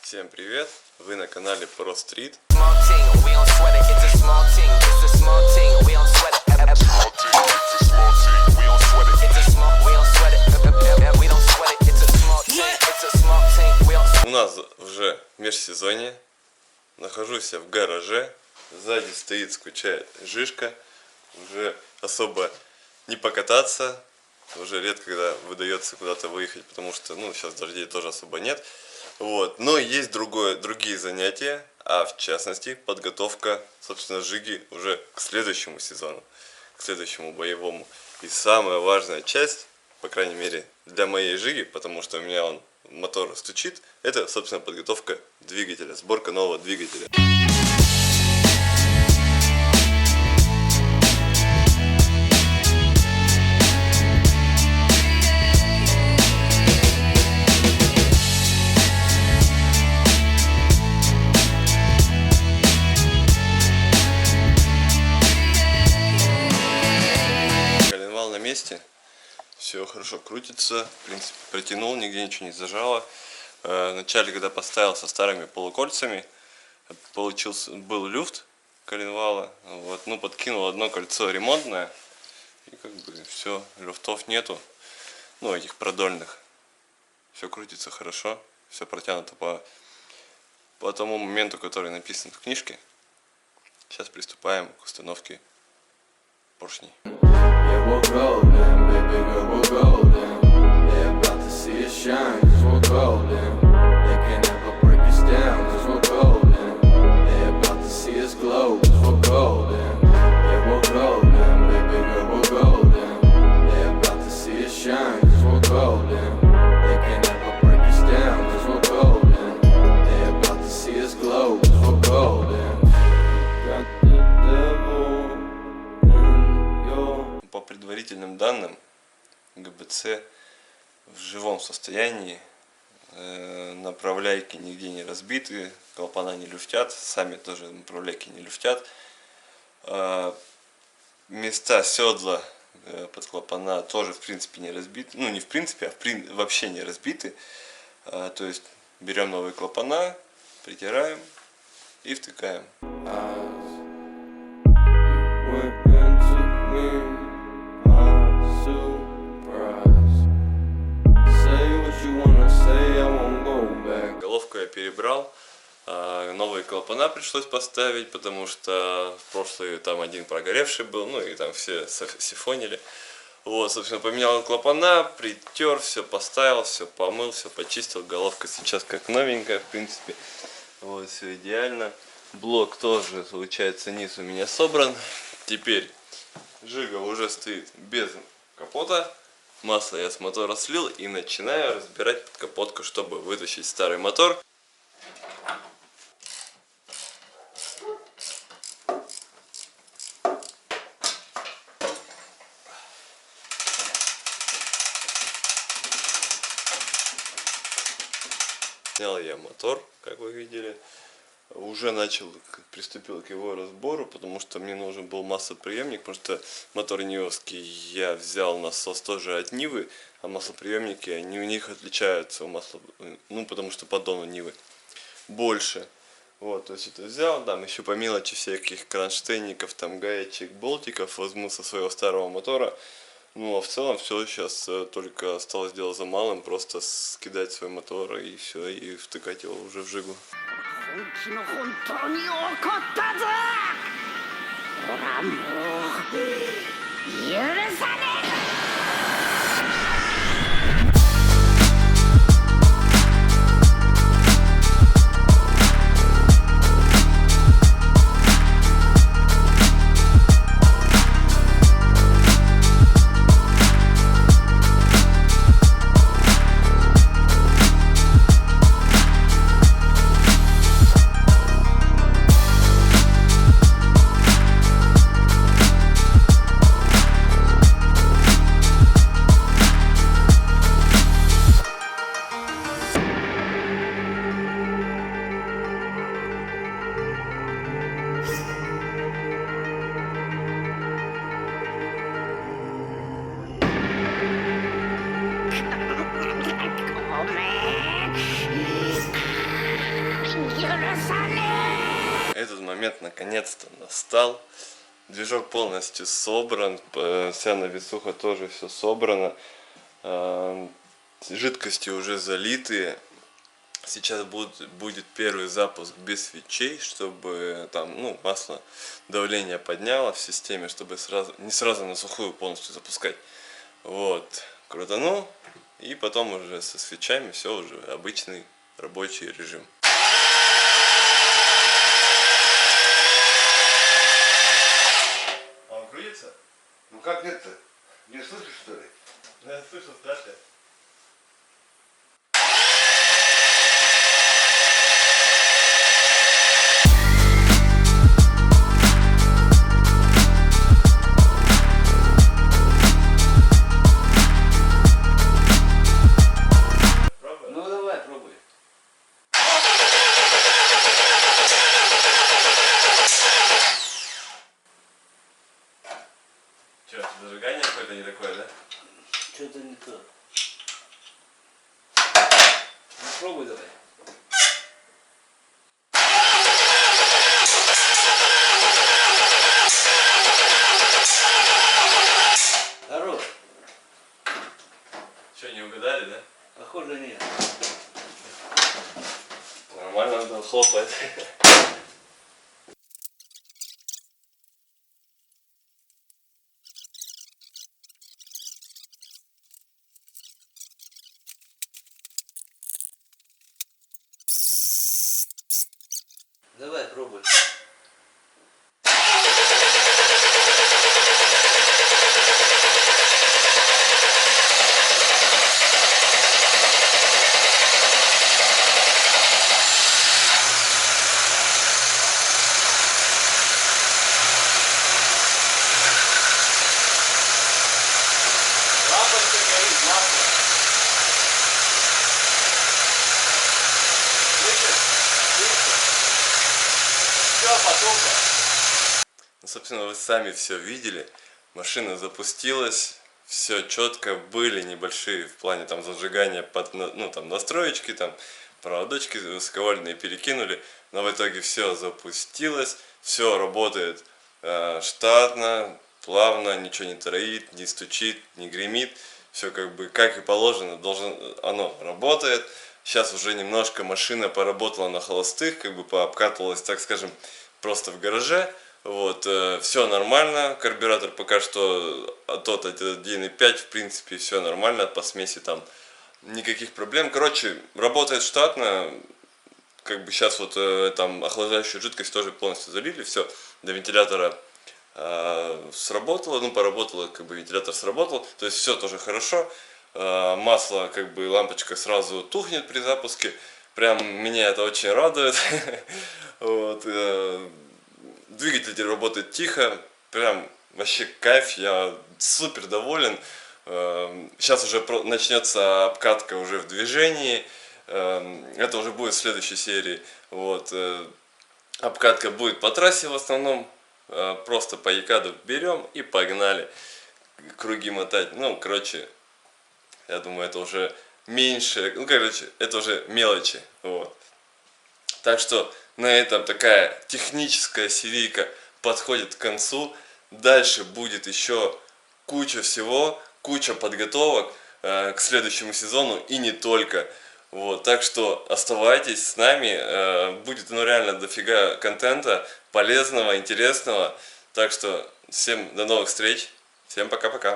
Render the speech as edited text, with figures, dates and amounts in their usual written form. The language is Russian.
Всем привет! Вы на канале Pro Street. У нас уже межсезонье. Нахожусь я в гараже. Сзади стоит, скучает Жишка. Уже особо не покататься. Уже редко когда выдается куда-то выехать, потому что сейчас дождей тоже особо нет. Вот. Но есть другие занятия, а в частности подготовка, собственно, Жиги уже к следующему сезону, к следующему боевому. И самая важная часть, по крайней мере для моей Жиги, потому что у меня мотор стучит, это, собственно, подготовка двигателя, сборка нового двигателя. Все хорошо крутится, в принципе, протянул, нигде ничего не зажало. Вначале, когда поставил со старыми полукольцами, был люфт коленвала, вот, подкинул одно кольцо ремонтное, и как бы все, люфтов нету, этих продольных. Все крутится хорошо, все протянуто по тому моменту, который написан в книжке. Сейчас приступаем к установке поршней. We're golden, baby girl, we're golden. They're about to see us shine, cause we're golden. They can never break us down, cause we're golden. They're about to see us glow, cause we're golden. Yeah, we're golden, baby girl, we're golden. They're about to see us shine, cause we're golden. They can never break us down, cause we're golden. They're about to see us glow, cause we're golden. Got the devil in your... По предварительным данным, ГБЦ в живом состоянии, направляйки нигде не разбиты, клапана не люфтят, сами тоже направляйки не люфтят, места седла под клапана тоже в принципе не разбиты, не в принципе, а вообще не разбиты. То есть берем новые клапана, притираем и втыкаем. Головку я перебрал, новые клапана пришлось поставить, потому что в прошлый там один прогоревший был, и там все сифонили. Вот, собственно, поменял клапана, притер, все поставил, все помыл, все почистил. Головка сейчас как новенькая, в принципе. Вот, все идеально. Блок тоже, получается, низ у меня собран. Теперь Жига уже стоит без капота. Масло я с мотора слил и начинаю разбирать подкапотку, чтобы вытащить старый мотор. Снял я мотор, как вы видели. Уже приступил к его разбору, потому что мне нужен был маслоприемник, потому что мотор нивовский я взял насос тоже от Нивы, а маслоприемники, они у них отличаются, потому что поддон у Нивы больше. Вот, то есть это взял, там еще по мелочи всяких кронштейников, там гаечек, болтиков возьму со своего старого мотора. А в целом все сейчас только осталось дело за малым, просто скидать свой мотор и все, и втыкать его уже в Жигу. момент наконец-то настал. Движок полностью собран, вся навесуха тоже все собрано. Жидкости уже залиты. Сейчас будет первый запуск без свечей, чтобы там, ну, масло давление подняло в системе, чтобы не сразу на сухую полностью запускать. Вот, крутанул, и потом уже со свечами все уже обычный рабочий режим. А он крутится? Ну как это? Не слышишь, что ли? Ну, я слышу, старше. Ну давай, пробуй. Че, зажигание какое-то не такое, да? Что-то не то. Ну пробуй давай. Хорош. Че, не угадали, да? Похоже нет. Нормально надо хлопать. Давай, пробуй. Лампочка горит, масло. Слышишь? Слышишь? Все, потом. Ну, собственно, вы сами все видели. Машина запустилась. Все четко, были небольшие в плане там зажигания, ну там настроечки, там проводочки высоковольтные перекинули. Но в итоге все запустилось. Все работает штатно, плавно, ничего не троит, не стучит, не гремит. Все как бы как и положено, оно работает. Сейчас уже немножко машина поработала на холостых, как бы пообкатывалась, так скажем, просто в гараже. Вот, все нормально, карбюратор пока что тот 1.5, в принципе, все нормально, по смеси там никаких проблем. Короче, работает штатно, как бы сейчас вот там охлаждающую жидкость тоже полностью залили, все, до вентилятора сработало, ну поработало, как бы вентилятор сработал, то есть все тоже хорошо. Масло, как бы лампочка сразу тухнет при запуске, прям меня это очень радует. Вот, двигатель работает тихо, прям вообще кайф, я супер доволен. Сейчас уже начнется обкатка уже в движении, это уже будет в следующей серии. Вот, обкатка будет по трассе в основном, просто по Екаду берем и погнали круги мотать. Ну, короче, я думаю, это уже меньше, ну, короче, это уже мелочи. Вот. Так что на этом такая техническая серийка подходит к концу. Дальше будет еще куча всего, куча подготовок к следующему сезону и не только. Вот, так что оставайтесь с нами, будет ну реально дофига контента полезного, интересного. Так что всем до новых встреч, всем пока-пока.